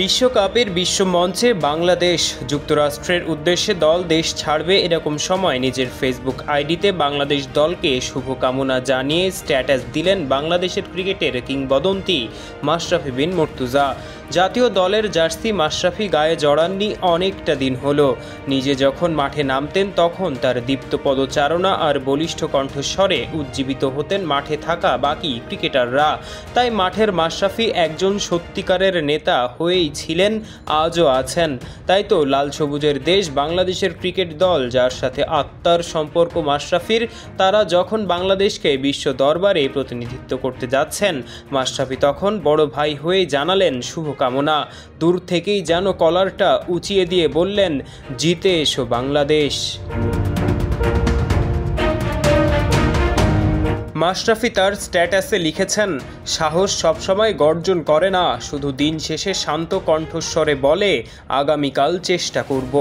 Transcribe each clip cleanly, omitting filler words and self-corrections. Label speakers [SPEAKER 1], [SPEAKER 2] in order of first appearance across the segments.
[SPEAKER 1] বিশ্বকাপের বিশ্বমঞ্চে বাংলাদেশ যুক্তরাষ্ট্রের উদ্দেশ্যে দল দেশ ছাড়বে এরকম সময় নিজের ফেসবুক আইডিতে বাংলাদেশ দলকে শুভকামনা জানিয়ে স্ট্যাটাস দিলেন বাংলাদেশের ক্রিকেটের কিংবদন্তি মাশরাফি বিন মুর্তজা। জাতীয় দলের জার্সি মাশরাফি গায়ে জড়াননি অনেকটা দিন হলো। নিজে যখন মাঠে নামতেন তখন তার দীপ্ত পদচারণা আর বলিষ্ঠ কণ্ঠস্বরে উজ্জীবিত হতেন মাঠে থাকা বাকি ক্রিকেটাররা। তাই মাঠের মাশরাফি একজন সত্যিকারের নেতা হয়েই ছিলেন, আজও আছেন। তাই তো লাল সবুজের দেশ বাংলাদেশের ক্রিকেট দল, যার সাথে আত্মার সম্পর্ক মাশরাফির, তারা যখন বাংলাদেশকে বিশ্ব দরবারে প্রতিনিধিত্ব করতে যাচ্ছেন, মাশরাফি তখন বড় ভাই হয়ে জানালেন শুভকামনা। দূর থেকেই যেন কলারটা উঁচিয়ে দিয়ে বললেন, জিতে এসো বাংলাদেশ। মাশরাফি তার স্ট্যাটাসে লিখেছেন, সাহস সবসময় গর্জন করে না, শুধু দিন শেষে শান্ত কণ্ঠস্বরে বলে আগামীকাল চেষ্টা করব।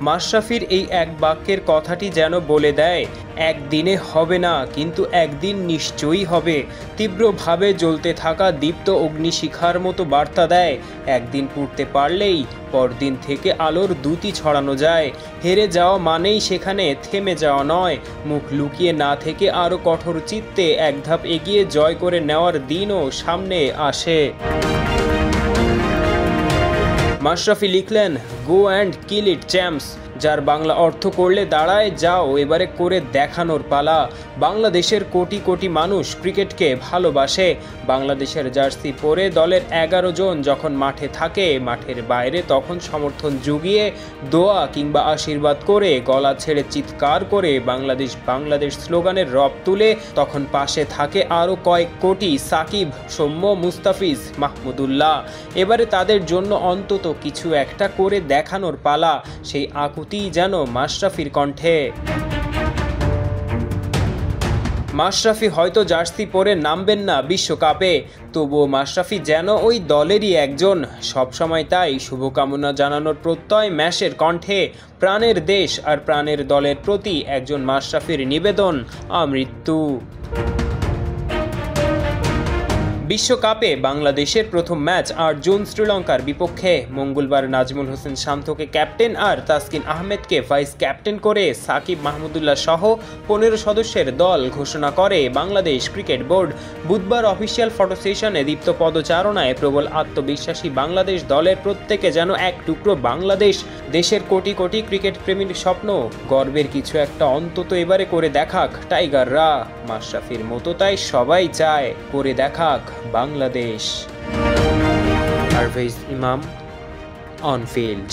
[SPEAKER 1] মাশরাফির এই এক বাক্যের কথাটি যেন বলে দেয়, একদিনে হবে না কিন্তু একদিন নিশ্চয়ই হবে। তীব্রভাবে জ্বলতে থাকা দীপ্ত অগ্নিশিখার মতো বার্তা দেয়, একদিন পুড়তে পারলেই পরদিন থেকে আলোর দ্যুতি ছড়ানো যায়। হেরে যাওয়া মানেই সেখানে থেমে যাওয়া নয়, মুখ লুকিয়ে না থেকে আরও কঠোর চিত্তে এক ধাপ এগিয়ে জয় করে নেওয়ার দিনও সামনে আসে। মাশরাফি লিখলেন, go and kill it champs, যার বাংলা অর্থ করলে দাঁড়ায়, যাও এবারে করে দেখানোর পালা। বাংলাদেশের কোটি কোটি মানুষ ক্রিকেটকে ভালোবাসে। বাংলাদেশের জার্সি পরে দলের 11 জন যখন মাঠে থাকে, মাঠের বাইরে তখন সমর্থন জুগিয়ে দোয়া কিংবা আশীর্বাদ করে, গলা ছেড়ে চিৎকার করে বাংলাদেশ বাংলাদেশ স্লোগানের রব তুলে, তখন পাশে থাকে আরও কয়েক কোটি সাকিব, সৌম্য, মুস্তাফিজ, মাহমুদুল্লাহ। এবারে তাদের জন্য অন্তত কিছু একটা করে দেখানোর পালা। সেই আকুতি যেন মাশরাফির কণ্ঠে। মাশরাফি হয়তো জার্সি পরে নামবেন না বিশ্বকাপে, তবুও মাশরাফি যেন ওই দলেরই একজন। সবসময় তাই শুভকামনা জানানোর প্রত্যয় ম্যাশের কণ্ঠে। প্রাণের দেশ আর প্রাণের দলের প্রতি একজন মাশরাফির নিবেদন আমৃত্যু। বিশ্বকাপে বাংলাদেশের প্রথম ম্যাচ 8 জুন শ্রীলঙ্কার বিপক্ষে। মঙ্গলবার নাজমুল হোসেন শান্তকে ক্যাপ্টেন আর তাসকিন আহমেদকে ভাইস ক্যাপ্টেন করে সাকিব, মাহমুদুল্লাহ সহ 15 সদস্যের দল ঘোষণা করে বাংলাদেশ ক্রিকেট বোর্ড। বুধবার অফিসিয়াল ফটো সেশনে দীপ্ত পদচারণায় প্রবল আত্মবিশ্বাসী বাংলাদেশ দলের প্রত্যেকে যেন এক টুকরো বাংলাদেশ। দেশের কোটি কোটি ক্রিকেট প্রেমীর স্বপ্ন, গর্বের কিছু একটা অন্তত এবারে করে দেখাক টাইগাররা। মাশরাফির মতো তাই সবাই চায় করে দেখাক বাংলাদেশ। পারভেজ ইমাম, অন ফিল্ড।